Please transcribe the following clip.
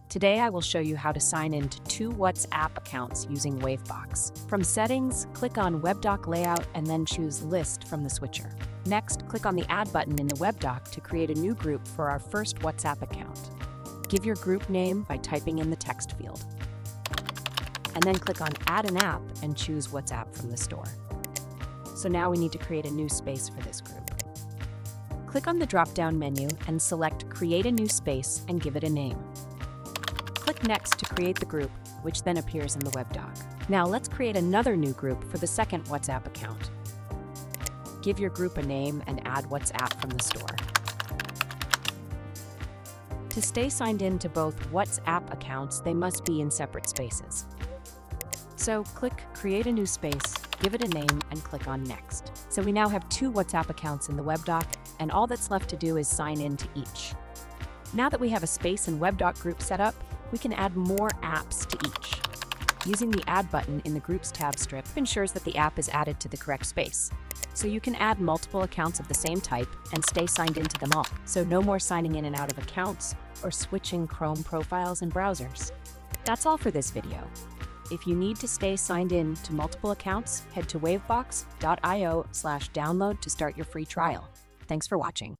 Today I will show you how to sign in to 2 WhatsApp accounts using Wavebox. From Settings, click on WebDoc Layout and then choose List from the switcher. Next, click on the Add button in the WebDoc to create a new group for our first WhatsApp account. Give your group name by typing in the text field. And then click on Add an App and choose WhatsApp from the store. So now we need to create a new space for this group. Click on the drop-down menu and select Create a New Space and give it a name. Click Next to create the group, which then appears in the WebDoc. Now let's create another new group for the second WhatsApp account. Give your group a name and add WhatsApp from the store. To stay signed in to both WhatsApp accounts, they must be in separate spaces. So click Create a New Space, give it a name, and click on Next. So we now have 2 WhatsApp accounts in the WebDoc, and all that's left to do is sign in to each. Now that we have a space and WebDoc group set up, we can add more apps to each. Using the Add button in the Groups tab strip ensures that the app is added to the correct space. So you can add multiple accounts of the same type and stay signed into them all. So no more signing in and out of accounts or switching Chrome profiles and browsers. That's all for this video. If you need to stay signed in to multiple accounts, head to wavebox.io/download to start your free trial. Thanks for watching.